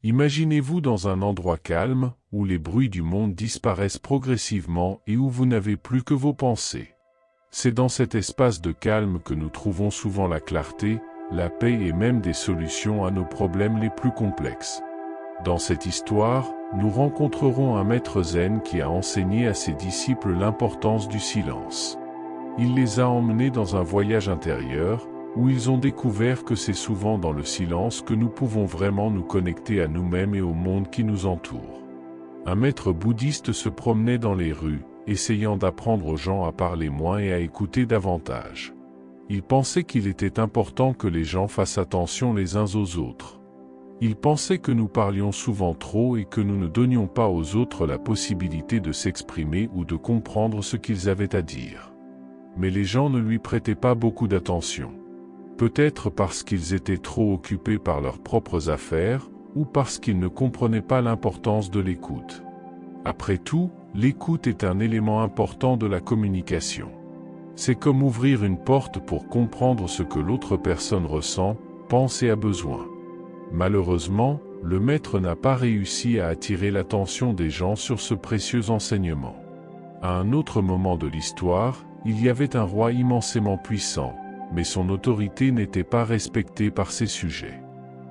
Imaginez-vous dans un endroit calme, où les bruits du monde disparaissent progressivement et où vous n'avez plus que vos pensées. C'est dans cet espace de calme que nous trouvons souvent la clarté, la paix et même des solutions à nos problèmes les plus complexes. Dans cette histoire, nous rencontrerons un maître zen qui a enseigné à ses disciples l'importance du silence. Il les a emmenés dans un voyage intérieur, où ils ont découvert que c'est souvent dans le silence que nous pouvons vraiment nous connecter à nous-mêmes et au monde qui nous entoure. Un maître bouddhiste se promenait dans les rues, essayant d'apprendre aux gens à parler moins et à écouter davantage. Il pensait qu'il était important que les gens fassent attention les uns aux autres. Il pensait que nous parlions souvent trop et que nous ne donnions pas aux autres la possibilité de s'exprimer ou de comprendre ce qu'ils avaient à dire. Mais les gens ne lui prêtaient pas beaucoup d'attention. Peut-être parce qu'ils étaient trop occupés par leurs propres affaires, ou parce qu'ils ne comprenaient pas l'importance de l'écoute. Après tout, l'écoute est un élément important de la communication. C'est comme ouvrir une porte pour comprendre ce que l'autre personne ressent, pense et a besoin. Malheureusement, le maître n'a pas réussi à attirer l'attention des gens sur ce précieux enseignement. À un autre moment de l'histoire, il y avait un roi immensément puissant, mais son autorité n'était pas respectée par ses sujets.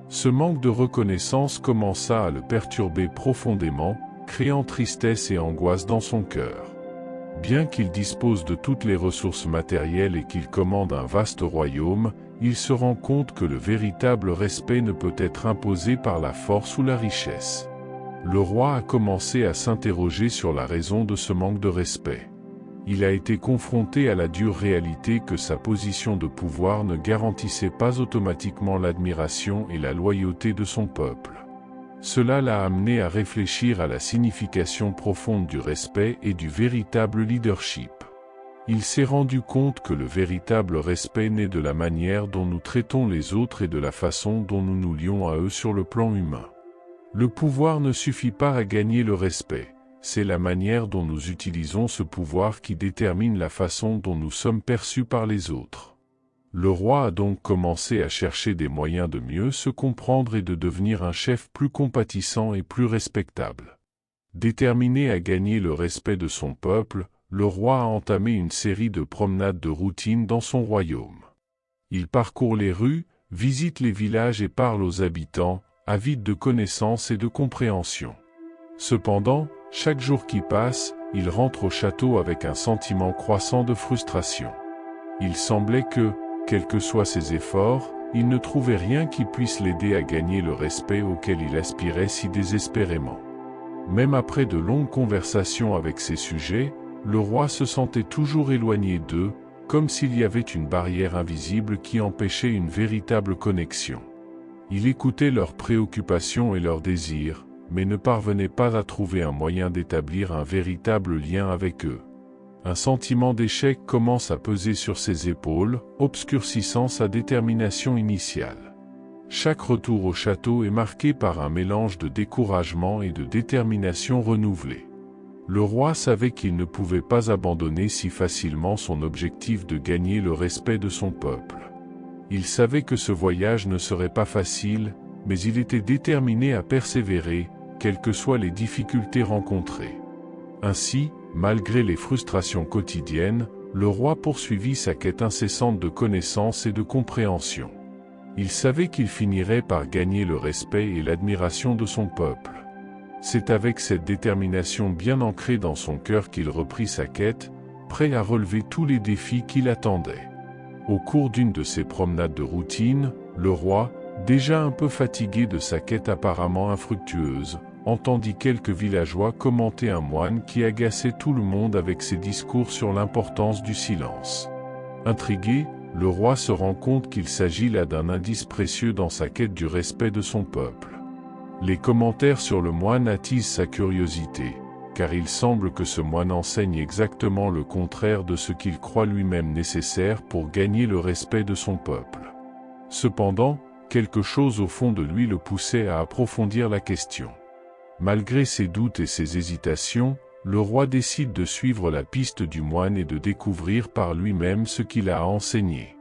Ce manque de reconnaissance commença à le perturber profondément, créant tristesse et angoisse dans son cœur. Bien qu'il dispose de toutes les ressources matérielles et qu'il commande un vaste royaume, il se rend compte que le véritable respect ne peut être imposé par la force ou la richesse. Le roi a commencé à s'interroger sur la raison de ce manque de respect. Il a été confronté à la dure réalité que sa position de pouvoir ne garantissait pas automatiquement l'admiration et la loyauté de son peuple. Cela l'a amené à réfléchir à la signification profonde du respect et du véritable leadership. Il s'est rendu compte que le véritable respect naît de la manière dont nous traitons les autres et de la façon dont nous nous lions à eux sur le plan humain. Le pouvoir ne suffit pas à gagner le respect. C'est la manière dont nous utilisons ce pouvoir qui détermine la façon dont nous sommes perçus par les autres. Le roi a donc commencé à chercher des moyens de mieux se comprendre et de devenir un chef plus compatissant et plus respectable. Déterminé à gagner le respect de son peuple, le roi a entamé une série de promenades de routine dans son royaume. Il parcourt les rues, visite les villages et parle aux habitants, avide de connaissances et de compréhension. Cependant, chaque jour qui passe, il rentre au château avec un sentiment croissant de frustration. Il semblait que, quels que soient ses efforts, il ne trouvait rien qui puisse l'aider à gagner le respect auquel il aspirait si désespérément. Même après de longues conversations avec ses sujets, le roi se sentait toujours éloigné d'eux, comme s'il y avait une barrière invisible qui empêchait une véritable connexion. Il écoutait leurs préoccupations et leurs désirs, mais ne parvenait pas à trouver un moyen d'établir un véritable lien avec eux. Un sentiment d'échec commence à peser sur ses épaules, obscurcissant sa détermination initiale. Chaque retour au château est marqué par un mélange de découragement et de détermination renouvelée. Le roi savait qu'il ne pouvait pas abandonner si facilement son objectif de gagner le respect de son peuple. Il savait que ce voyage ne serait pas facile, mais il était déterminé à persévérer, quelles que soient les difficultés rencontrées. Ainsi, malgré les frustrations quotidiennes, le roi poursuivit sa quête incessante de connaissance et de compréhension. Il savait qu'il finirait par gagner le respect et l'admiration de son peuple. C'est avec cette détermination bien ancrée dans son cœur qu'il reprit sa quête, prêt à relever tous les défis qui l'attendaient. Au cours d'une de ces promenades de routine, le roi, déjà un peu fatigué de sa quête apparemment infructueuse, entendit quelques villageois commenter un moine qui agaçait tout le monde avec ses discours sur l'importance du silence. Intrigué, le roi se rend compte qu'il s'agit là d'un indice précieux dans sa quête du respect de son peuple. Les commentaires sur le moine attisent sa curiosité, car il semble que ce moine enseigne exactement le contraire de ce qu'il croit lui-même nécessaire pour gagner le respect de son peuple. Cependant, quelque chose au fond de lui le poussait à approfondir la question. Malgré ses doutes et ses hésitations, le roi décide de suivre la piste du moine et de découvrir par lui-même ce qu'il a enseigné.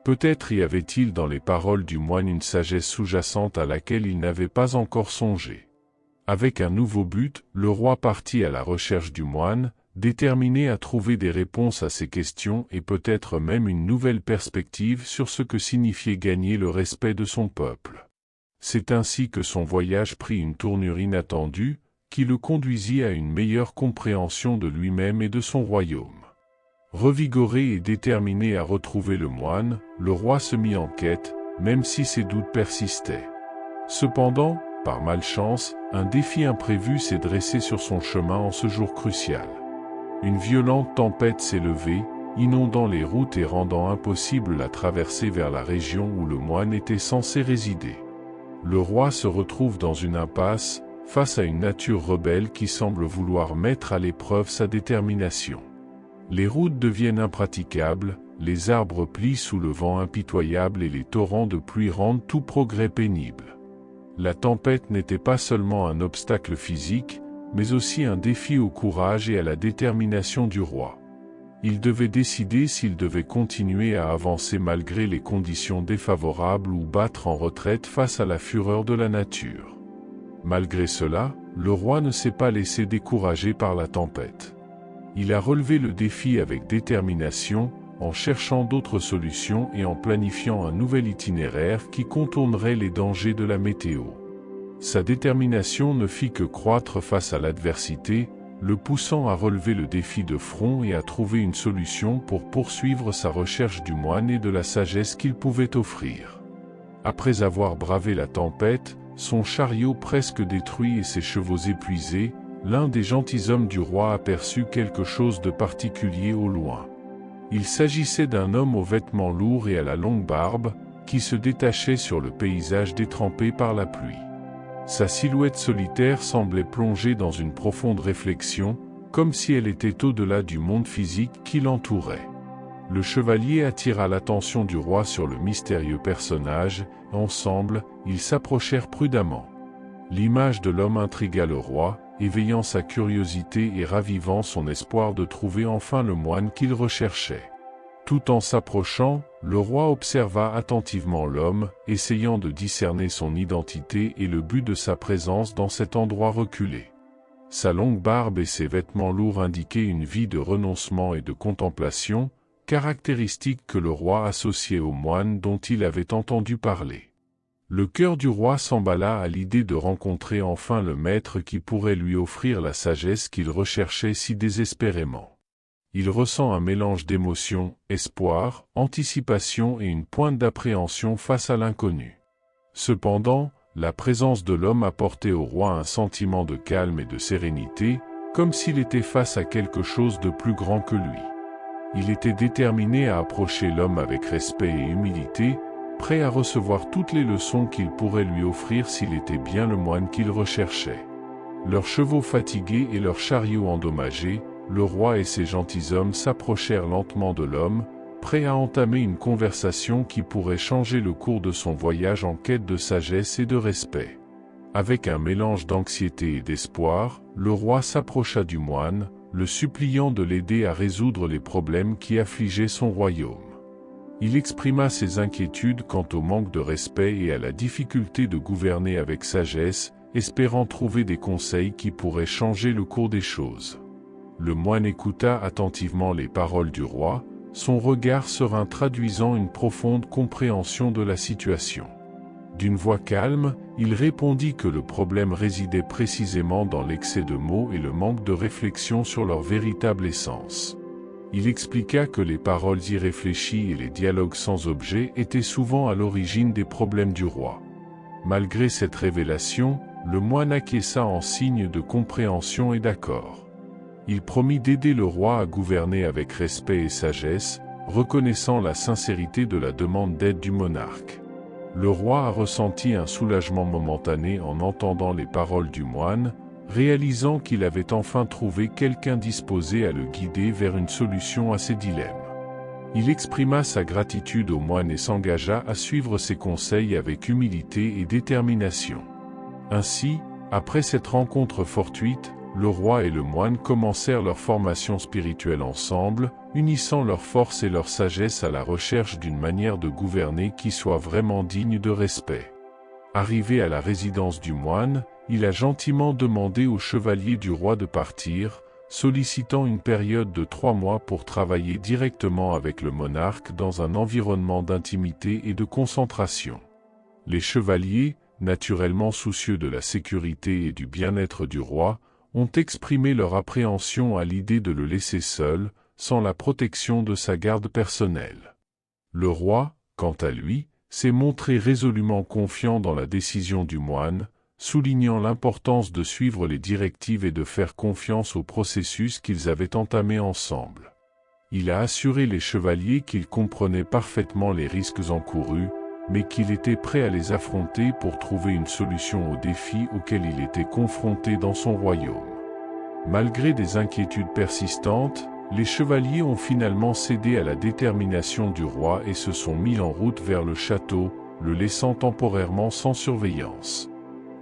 Peut-être y avait-il dans les paroles du moine une sagesse sous-jacente à laquelle il n'avait pas encore songé. Avec un nouveau but, le roi partit à la recherche du moine, déterminé à trouver des réponses à ses questions et peut-être même une nouvelle perspective sur ce que signifiait gagner le respect de son peuple. C'est ainsi que son voyage prit une tournure inattendue, qui le conduisit à une meilleure compréhension de lui-même et de son royaume. Revigoré et déterminé à retrouver le moine, le roi se mit en quête, même si ses doutes persistaient. Cependant, par malchance, un défi imprévu s'est dressé sur son chemin en ce jour crucial. Une violente tempête s'est levée, inondant les routes et rendant impossible la traversée vers la région où le moine était censé résider. Le roi se retrouve dans une impasse, face à une nature rebelle qui semble vouloir mettre à l'épreuve sa détermination. Les routes deviennent impraticables, les arbres plient sous le vent impitoyable et les torrents de pluie rendent tout progrès pénible. La tempête n'était pas seulement un obstacle physique, mais aussi un défi au courage et à la détermination du roi. Il devait décider s'il devait continuer à avancer malgré les conditions défavorables ou battre en retraite face à la fureur de la nature. Malgré cela, le roi ne s'est pas laissé décourager par la tempête. Il a relevé le défi avec détermination, en cherchant d'autres solutions et en planifiant un nouvel itinéraire qui contournerait les dangers de la météo. Sa détermination ne fit que croître face à l'adversité, le poussant à relever le défi de front et à trouver une solution pour poursuivre sa recherche du moine et de la sagesse qu'il pouvait offrir. Après avoir bravé la tempête, son chariot presque détruit et ses chevaux épuisés, l'un des gentilshommes du roi aperçut quelque chose de particulier au loin. Il s'agissait d'un homme aux vêtements lourds et à la longue barbe, qui se détachait sur le paysage détrempé par la pluie. Sa silhouette solitaire semblait plongée dans une profonde réflexion, comme si elle était au-delà du monde physique qui l'entourait. Le chevalier attira l'attention du roi sur le mystérieux personnage, et ensemble, ils s'approchèrent prudemment. L'image de l'homme intrigua le roi, éveillant sa curiosité et ravivant son espoir de trouver enfin le moine qu'il recherchait. Tout en s'approchant, le roi observa attentivement l'homme, essayant de discerner son identité et le but de sa présence dans cet endroit reculé. Sa longue barbe et ses vêtements lourds indiquaient une vie de renoncement et de contemplation, caractéristiques que le roi associait au moine dont il avait entendu parler. Le cœur du roi s'emballa à l'idée de rencontrer enfin le maître qui pourrait lui offrir la sagesse qu'il recherchait si désespérément. Il ressent un mélange d'émotions, espoir, anticipation et une pointe d'appréhension face à l'inconnu. Cependant, la présence de l'homme apportait au roi un sentiment de calme et de sérénité, comme s'il était face à quelque chose de plus grand que lui. Il était déterminé à approcher l'homme avec respect et humilité, prêt à recevoir toutes les leçons qu'il pourrait lui offrir s'il était bien le moine qu'il recherchait. Leurs chevaux fatigués et leurs chariots endommagés, le roi et ses gentilshommes s'approchèrent lentement de l'homme, prêts à entamer une conversation qui pourrait changer le cours de son voyage en quête de sagesse et de respect. Avec un mélange d'anxiété et d'espoir, le roi s'approcha du moine, le suppliant de l'aider à résoudre les problèmes qui affligeaient son royaume. Il exprima ses inquiétudes quant au manque de respect et à la difficulté de gouverner avec sagesse, espérant trouver des conseils qui pourraient changer le cours des choses. Le moine écouta attentivement les paroles du roi, son regard serein traduisant une profonde compréhension de la situation. D'une voix calme, il répondit que le problème résidait précisément dans l'excès de mots et le manque de réflexion sur leur véritable essence. Il expliqua que les paroles irréfléchies et les dialogues sans objet étaient souvent à l'origine des problèmes du roi. Malgré cette révélation, le moine acquiesça en signe de compréhension et d'accord. Il promit d'aider le roi à gouverner avec respect et sagesse, reconnaissant la sincérité de la demande d'aide du monarque. Le roi a ressenti un soulagement momentané en entendant les paroles du moine, réalisant qu'il avait enfin trouvé quelqu'un disposé à le guider vers une solution à ses dilemmes. Il exprima sa gratitude au moine et s'engagea à suivre ses conseils avec humilité et détermination. Ainsi, après cette rencontre fortuite, le roi et le moine commencèrent leur formation spirituelle ensemble, unissant leurs forces et leur sagesse à la recherche d'une manière de gouverner qui soit vraiment digne de respect. Arrivé à la résidence du moine, il a gentiment demandé au chevalier du roi de partir, sollicitant une période de 3 mois pour travailler directement avec le monarque dans un environnement d'intimité et de concentration. Les chevaliers, naturellement soucieux de la sécurité et du bien-être du roi, ont exprimé leur appréhension à l'idée de le laisser seul, sans la protection de sa garde personnelle. Le roi, quant à lui, s'est montré résolument confiant dans la décision du moine, soulignant l'importance de suivre les directives et de faire confiance au processus qu'ils avaient entamé ensemble. Il a assuré les chevaliers qu'il comprenait parfaitement les risques encourus, mais qu'il était prêt à les affronter pour trouver une solution aux défis auxquels il était confronté dans son royaume. Malgré des inquiétudes persistantes, les chevaliers ont finalement cédé à la détermination du roi et se sont mis en route vers le château, le laissant temporairement sans surveillance.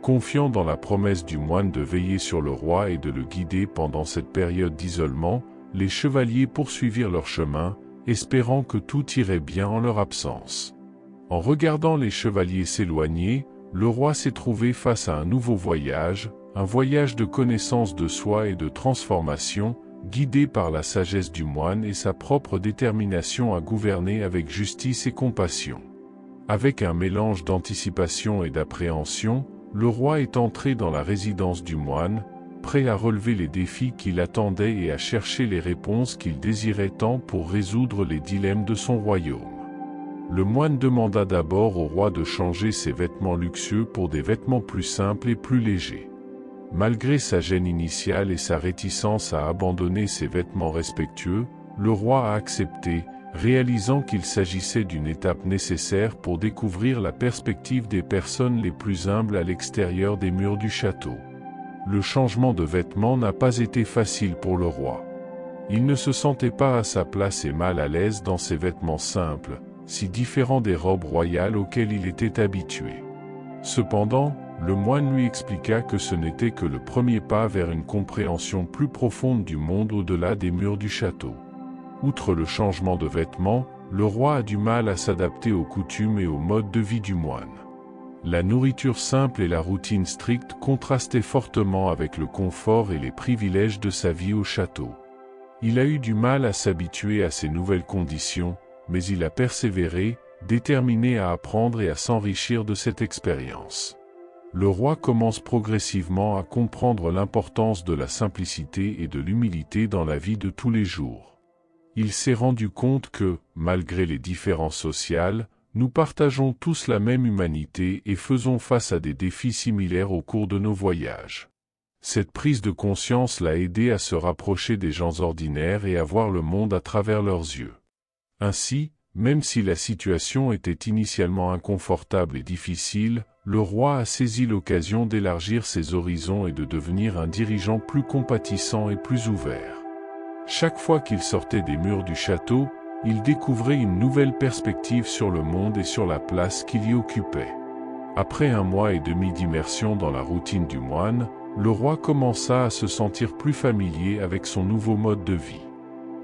Confiants dans la promesse du moine de veiller sur le roi et de le guider pendant cette période d'isolement, les chevaliers poursuivirent leur chemin, espérant que tout irait bien en leur absence. En regardant les chevaliers s'éloigner, le roi s'est trouvé face à un nouveau voyage, un voyage de connaissance de soi et de transformation, guidé par la sagesse du moine et sa propre détermination à gouverner avec justice et compassion. Avec un mélange d'anticipation et d'appréhension, le roi est entré dans la résidence du moine, prêt à relever les défis qui l'attendaient et à chercher les réponses qu'il désirait tant pour résoudre les dilemmes de son royaume. Le moine demanda d'abord au roi de changer ses vêtements luxueux pour des vêtements plus simples et plus légers. Malgré sa gêne initiale et sa réticence à abandonner ses vêtements respectueux, le roi a accepté, réalisant qu'il s'agissait d'une étape nécessaire pour découvrir la perspective des personnes les plus humbles à l'extérieur des murs du château. Le changement de vêtements n'a pas été facile pour le roi. Il ne se sentait pas à sa place et mal à l'aise dans ses vêtements simples, si différents des robes royales auxquelles il était habitué. Cependant, le moine lui expliqua que ce n'était que le premier pas vers une compréhension plus profonde du monde au-delà des murs du château. Outre le changement de vêtements, le roi a du mal à s'adapter aux coutumes et au mode de vie du moine. La nourriture simple et la routine stricte contrastaient fortement avec le confort et les privilèges de sa vie au château. Il a eu du mal à s'habituer à ces nouvelles conditions, mais il a persévéré, déterminé à apprendre et à s'enrichir de cette expérience. Le roi commence progressivement à comprendre l'importance de la simplicité et de l'humilité dans la vie de tous les jours. Il s'est rendu compte que, malgré les différences sociales, nous partageons tous la même humanité et faisons face à des défis similaires au cours de nos voyages. Cette prise de conscience l'a aidé à se rapprocher des gens ordinaires et à voir le monde à travers leurs yeux. Ainsi, même si la situation était initialement inconfortable et difficile, le roi a saisi l'occasion d'élargir ses horizons et de devenir un dirigeant plus compatissant et plus ouvert. Chaque fois qu'il sortait des murs du château, il découvrait une nouvelle perspective sur le monde et sur la place qu'il y occupait. Après 1 mois et demi d'immersion dans la routine du moine, le roi commença à se sentir plus familier avec son nouveau mode de vie.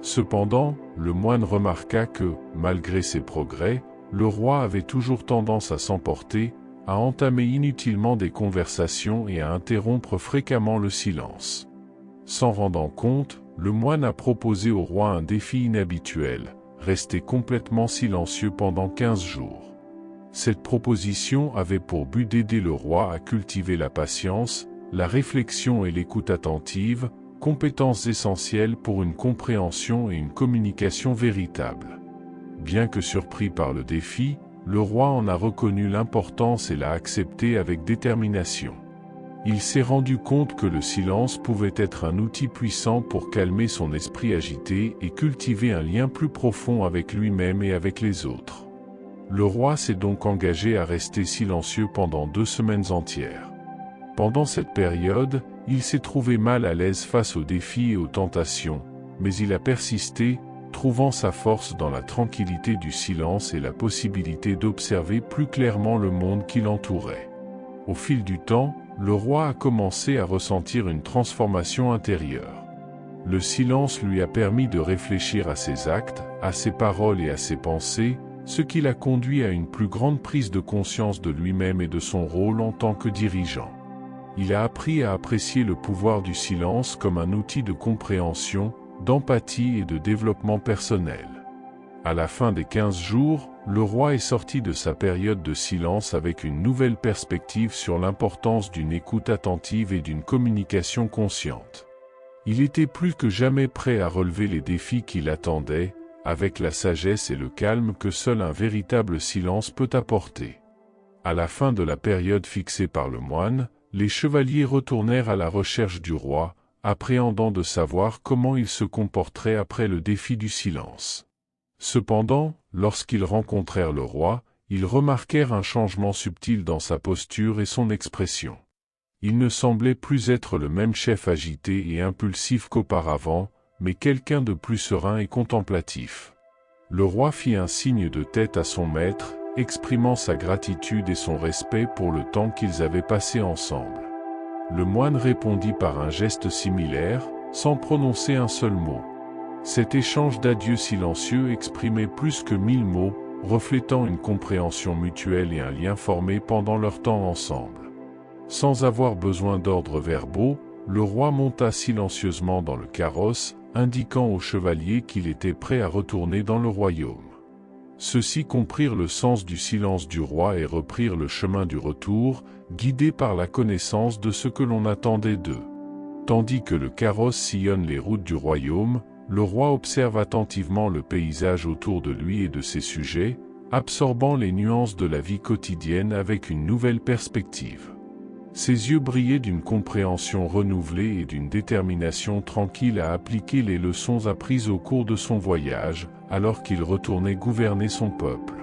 Cependant, le moine remarqua que, malgré ses progrès, le roi avait toujours tendance à s'emporter, à entamer inutilement des conversations et à interrompre fréquemment le silence. S'en rendant compte, le moine a proposé au roi un défi inhabituel, rester complètement silencieux pendant 15 jours. Cette proposition avait pour but d'aider le roi à cultiver la patience, la réflexion et l'écoute attentive, compétences essentielles pour une compréhension et une communication véritable. Bien que surpris par le défi, le roi en a reconnu l'importance et l'a accepté avec détermination. Il s'est rendu compte que le silence pouvait être un outil puissant pour calmer son esprit agité et cultiver un lien plus profond avec lui-même et avec les autres. Le roi s'est donc engagé à rester silencieux pendant 2 semaines entières. Pendant cette période, il s'est trouvé mal à l'aise face aux défis et aux tentations, mais il a persisté, trouvant sa force dans la tranquillité du silence et la possibilité d'observer plus clairement le monde qui l'entourait. Au fil du temps, le roi a commencé à ressentir une transformation intérieure. Le silence lui a permis de réfléchir à ses actes, à ses paroles et à ses pensées, ce qui l'a conduit à une plus grande prise de conscience de lui-même et de son rôle en tant que dirigeant. Il a appris à apprécier le pouvoir du silence comme un outil de compréhension, d'empathie et de développement personnel. À la fin des 15 jours, le roi est sorti de sa période de silence avec une nouvelle perspective sur l'importance d'une écoute attentive et d'une communication consciente. Il était plus que jamais prêt à relever les défis qui l'attendaient, avec la sagesse et le calme que seul un véritable silence peut apporter. À la fin de la période fixée par le moine, les chevaliers retournèrent à la recherche du roi, appréhendant de savoir comment il se comporterait après le défi du silence. Cependant, lorsqu'ils rencontrèrent le roi, ils remarquèrent un changement subtil dans sa posture et son expression. Il ne semblait plus être le même chef agité et impulsif qu'auparavant, mais quelqu'un de plus serein et contemplatif. Le roi fit un signe de tête à son maître, exprimant sa gratitude et son respect pour le temps qu'ils avaient passé ensemble. Le moine répondit par un geste similaire, sans prononcer un seul mot. Cet échange d'adieux silencieux exprimait plus que 1000 mots, reflétant une compréhension mutuelle et un lien formé pendant leur temps ensemble. Sans avoir besoin d'ordres verbaux, le roi monta silencieusement dans le carrosse, indiquant aux chevaliers qu'il était prêt à retourner dans le royaume. Ceux-ci comprirent le sens du silence du roi et reprirent le chemin du retour, guidés par la connaissance de ce que l'on attendait d'eux. Tandis que le carrosse sillonne les routes du royaume, le roi observe attentivement le paysage autour de lui et de ses sujets, absorbant les nuances de la vie quotidienne avec une nouvelle perspective. Ses yeux brillaient d'une compréhension renouvelée et d'une détermination tranquille à appliquer les leçons apprises au cours de son voyage, alors qu'il retournait gouverner son peuple.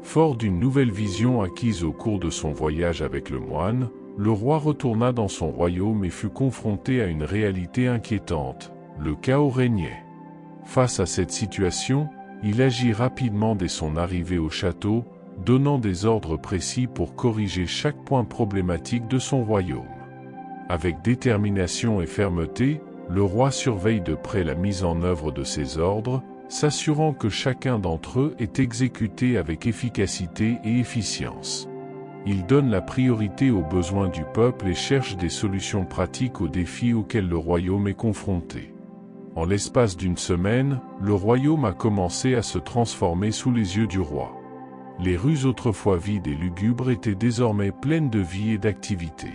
Fort d'une nouvelle vision acquise au cours de son voyage avec le moine, le roi retourna dans son royaume et fut confronté à une réalité inquiétante. Le chaos régnait. Face à cette situation, il agit rapidement dès son arrivée au château, donnant des ordres précis pour corriger chaque point problématique de son royaume. Avec détermination et fermeté, le roi surveille de près la mise en œuvre de ses ordres, s'assurant que chacun d'entre eux est exécuté avec efficacité et efficience. Il donne la priorité aux besoins du peuple et cherche des solutions pratiques aux défis auxquels le royaume est confronté. En l'espace d'une semaine, le royaume a commencé à se transformer sous les yeux du roi. Les rues autrefois vides et lugubres étaient désormais pleines de vie et d'activité.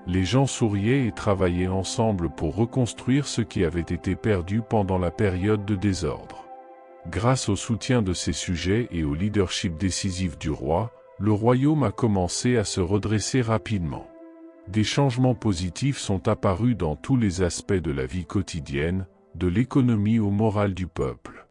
Les gens souriaient et travaillaient ensemble pour reconstruire ce qui avait été perdu pendant la période de désordre. Grâce au soutien de ses sujets et au leadership décisif du roi, le royaume a commencé à se redresser rapidement. Des changements positifs sont apparus dans tous les aspects de la vie quotidienne, de l'économie au moral du peuple.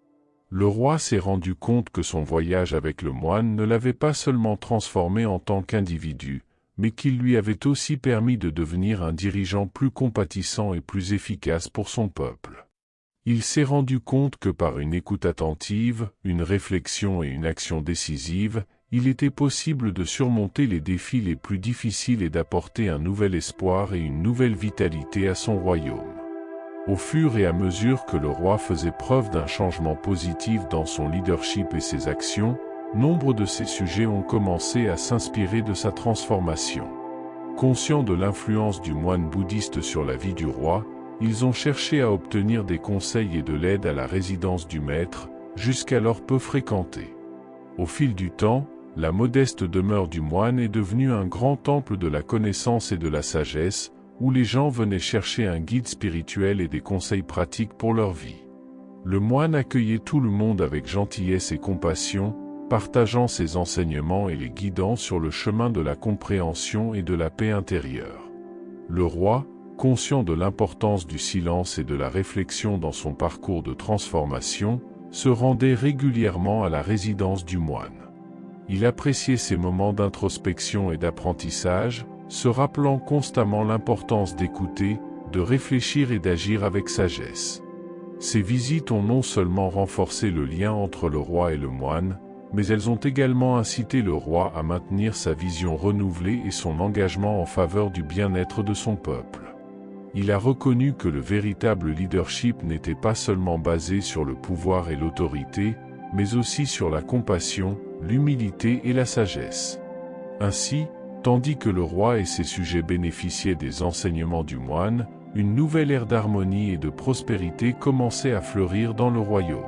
Le roi s'est rendu compte que son voyage avec le moine ne l'avait pas seulement transformé en tant qu'individu, mais qu'il lui avait aussi permis de devenir un dirigeant plus compatissant et plus efficace pour son peuple. Il s'est rendu compte que par une écoute attentive, une réflexion et une action décisive, il était possible de surmonter les défis les plus difficiles et d'apporter un nouvel espoir et une nouvelle vitalité à son royaume. Au fur et à mesure que le roi faisait preuve d'un changement positif dans son leadership et ses actions, nombre de ses sujets ont commencé à s'inspirer de sa transformation. Conscients de l'influence du moine bouddhiste sur la vie du roi, ils ont cherché à obtenir des conseils et de l'aide à la résidence du maître, jusqu'alors peu fréquentée. Au fil du temps, la modeste demeure du moine est devenue un grand temple de la connaissance et de la sagesse, où les gens venaient chercher un guide spirituel et des conseils pratiques pour leur vie. Le moine accueillait tout le monde avec gentillesse et compassion, partageant ses enseignements et les guidant sur le chemin de la compréhension et de la paix intérieure. Le roi, conscient de l'importance du silence et de la réflexion dans son parcours de transformation, se rendait régulièrement à la résidence du moine. Il appréciait ces moments d'introspection et d'apprentissage, se rappelant constamment l'importance d'écouter, de réfléchir et d'agir avec sagesse. Ces visites ont non seulement renforcé le lien entre le roi et le moine, mais elles ont également incité le roi à maintenir sa vision renouvelée et son engagement en faveur du bien-être de son peuple. Il a reconnu que le véritable leadership n'était pas seulement basé sur le pouvoir et l'autorité, mais aussi sur la compassion, l'humilité et la sagesse. Ainsi, tandis que le roi et ses sujets bénéficiaient des enseignements du moine, une nouvelle ère d'harmonie et de prospérité commençait à fleurir dans le royaume.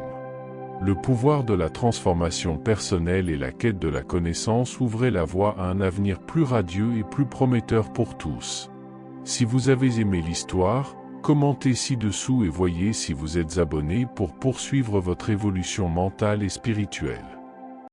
Le pouvoir de la transformation personnelle et la quête de la connaissance ouvraient la voie à un avenir plus radieux et plus prometteur pour tous. Si vous avez aimé l'histoire, commentez ci-dessous et voyez si vous êtes abonné pour poursuivre votre évolution mentale et spirituelle.